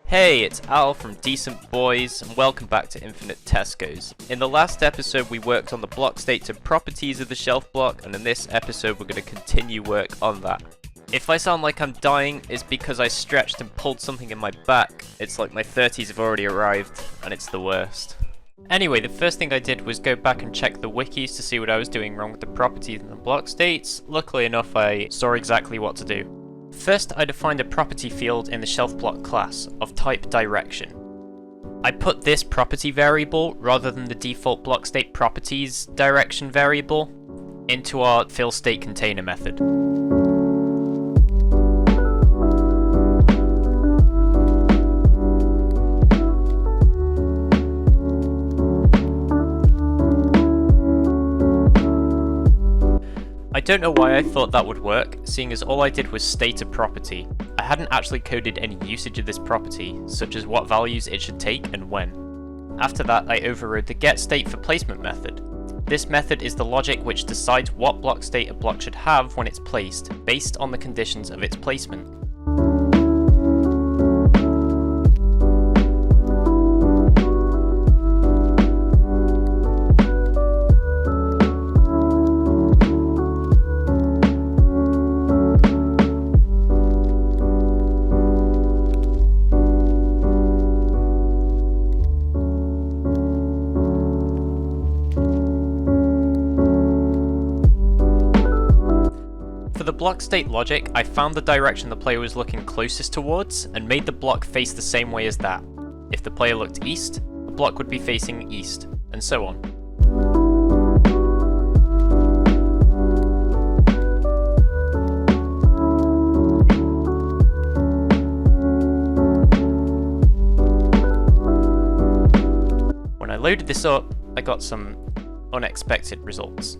Hey, it's Al from Decent Boys, and welcome back to Infinite Tescos. In the last episode we worked on the block states and properties of the shelf block, and in this episode we're going to continue work on that. If I sound like I'm dying, it's because I stretched and pulled something in my back. It's like my 30s have already arrived, and it's the worst. Anyway, the first thing I did was go back and check the wikis to see what I was doing wrong with the properties and the block states. Luckily enough, I saw exactly what to do. First, I defined a property field in the shelf block class of type direction. I put this property variable, rather than the default block state properties direction variable, into our fill state container method. I don't know why I thought that would work, seeing as all I did was state a property. I hadn't actually coded any usage of this property, such as what values it should take and when. After that, I overrode the getStateForPlacement method. This method is the logic which decides what block state a block should have when it's placed, based on the conditions of its placement. For the block state logic, I found the direction the player was looking closest towards and made the block face the same way as that. If the player looked east, the block would be facing east, and so on. When I loaded this up, I got some unexpected results.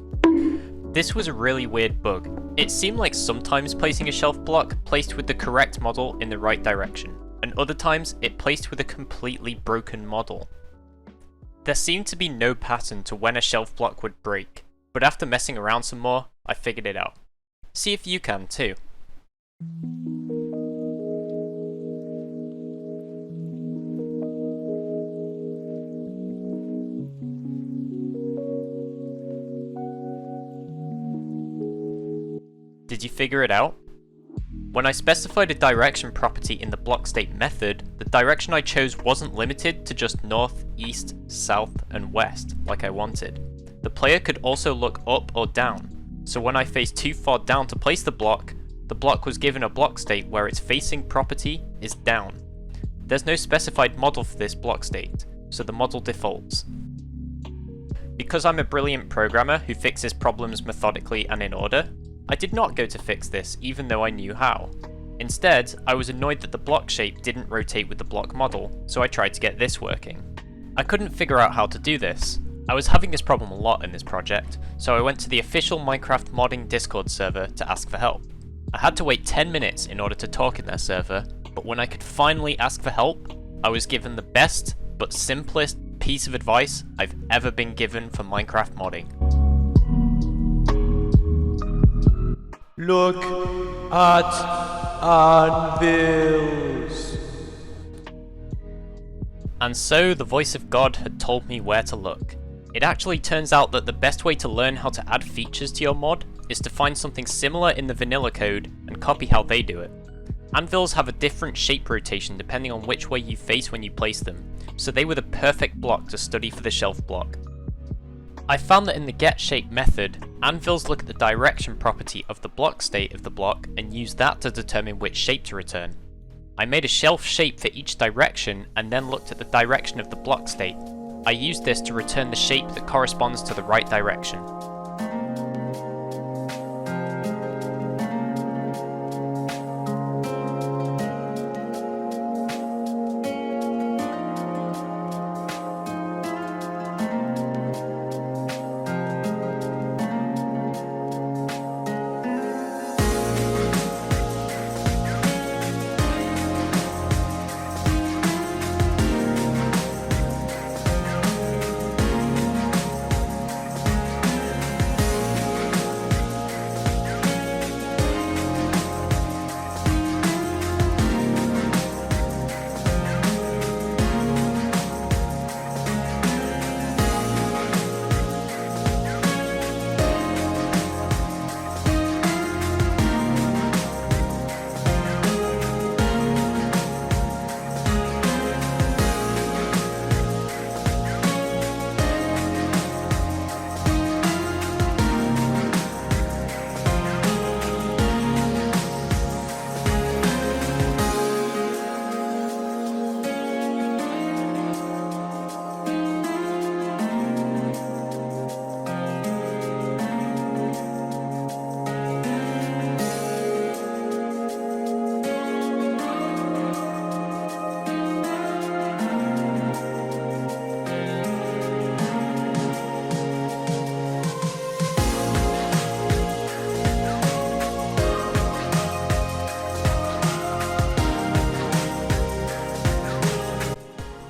This was a really weird bug. It seemed like sometimes placing a shelf block placed with the correct model in the right direction, and other times it placed with a completely broken model. There seemed to be no pattern to when a shelf block would break, but after messing around some more, I figured it out. See if you can too. Did you figure it out? When I specified a direction property in the block state method, the direction I chose wasn't limited to just north, east, south, and west, like I wanted. The player could also look up or down, so when I faced too far down to place the block was given a block state where its facing property is down. There's no specified model for this block state, so the model defaults. Because I'm a brilliant programmer who fixes problems methodically and in order, I did not go to fix this, even though I knew how. Instead, I was annoyed that the block shape didn't rotate with the block model, so I tried to get this working. I couldn't figure out how to do this. I was having this problem a lot in this project, so I went to the official Minecraft modding Discord server to ask for help. I had to wait 10 minutes in order to talk in their server, but when I could finally ask for help, I was given the best, but simplest piece of advice I've ever been given for Minecraft modding. Look at anvils. And so the voice of God had told me where to look. It actually turns out that the best way to learn how to add features to your mod is to find something similar in the vanilla code and copy how they do it. Anvils have a different shape rotation depending on which way you face when you place them, so they were the perfect block to study for the shelf block. I found that in the getShape method, anvils look at the direction property of the block state of the block and use that to determine which shape to return. I made a shelf shape for each direction and then looked at the direction of the block state. I used this to return the shape that corresponds to the right direction.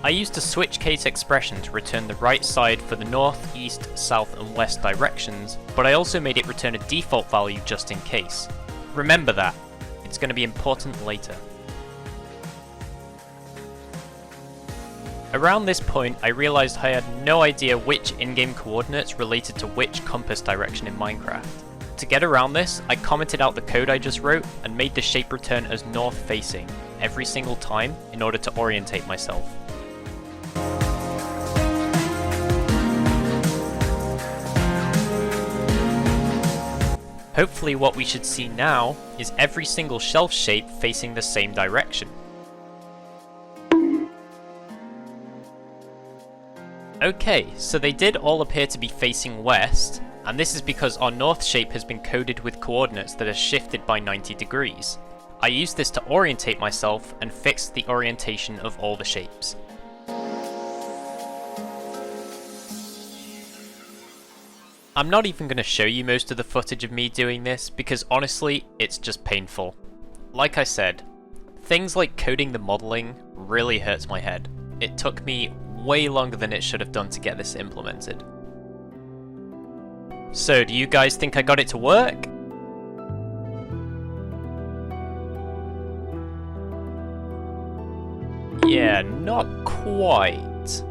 I used a switch case expression to return the right side for the north, east, south and west directions, but I also made it return a default value just in case. Remember that, it's going to be important later. Around this point, I realised I had no idea which in-game coordinates related to which compass direction in Minecraft. To get around this, I commented out the code I just wrote and made the shape return as north facing every single time in order to orientate myself. Hopefully what we should see now is every single shelf shape facing the same direction. Okay, so they did all appear to be facing west, and this is because our north shape has been coded with coordinates that are shifted by 90 degrees. I used this to orientate myself and fix the orientation of all the shapes. I'm not even going to show you most of the footage of me doing this because honestly, it's just painful. Like I said, things like coding the modelling really hurts my head. It took me way longer than it should have done to get this implemented. So, do you guys think I got it to work? Yeah, not quite.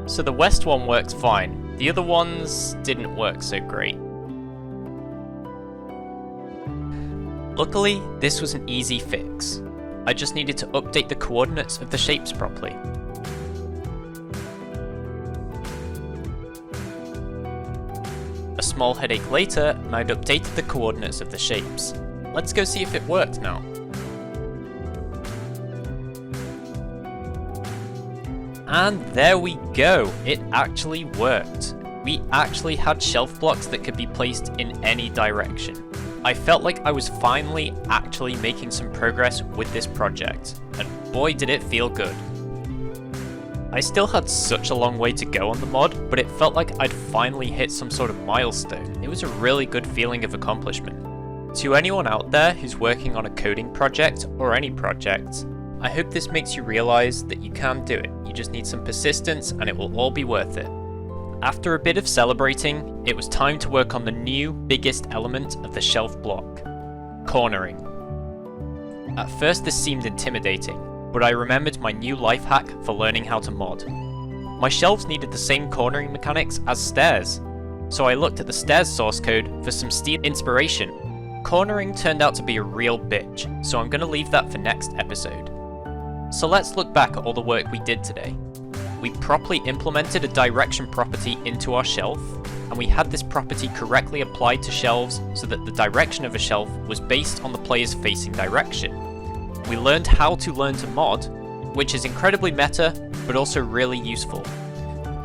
So the west one works fine. The other ones didn't work so great. Luckily, this was an easy fix. I just needed to update the coordinates of the shapes properly. A small headache later, and I'd updated the coordinates of the shapes. Let's go see if it worked now. And there we go, it actually worked. We actually had shelf blocks that could be placed in any direction. I felt like I was finally actually making some progress with this project, and boy did it feel good. I still had such a long way to go on the mod, but it felt like I'd finally hit some sort of milestone. It was a really good feeling of accomplishment. To anyone out there who's working on a coding project or any project, I hope this makes you realise that you can do it. You just need some persistence and it will all be worth it. After a bit of celebrating, it was time to work on the new, biggest element of the shelf block: cornering. At first this seemed intimidating, but I remembered my new life hack for learning how to mod. My shelves needed the same cornering mechanics as stairs, so I looked at the stairs source code for some steel inspiration. Cornering turned out to be a real bitch, so I'm going to leave that for next episode. So let's look back at all the work we did today. We properly implemented a direction property into our shelf, and we had this property correctly applied to shelves so that the direction of a shelf was based on the player's facing direction. We learned how to learn to mod, which is incredibly meta, but also really useful.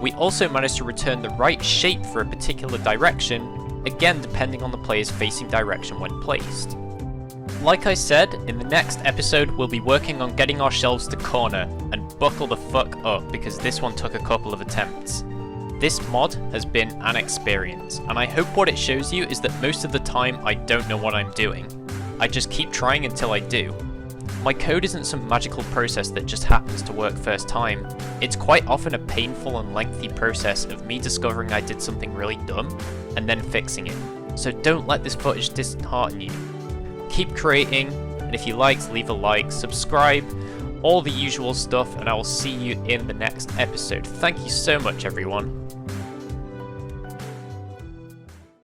We also managed to return the right shape for a particular direction, again depending on the player's facing direction when placed. Like I said, in the next episode we'll be working on getting our shelves to corner, and buckle the fuck up because this one took a couple of attempts. This mod has been an experience, and I hope what it shows you is that most of the time I don't know what I'm doing. I just keep trying until I do. My code isn't some magical process that just happens to work first time. It's quite often a painful and lengthy process of me discovering I did something really dumb, and then fixing it. So don't let this footage dishearten you. Keep creating, and if you liked, leave a like, subscribe, all the usual stuff, and I will see you in the next episode. Thank you so much, everyone.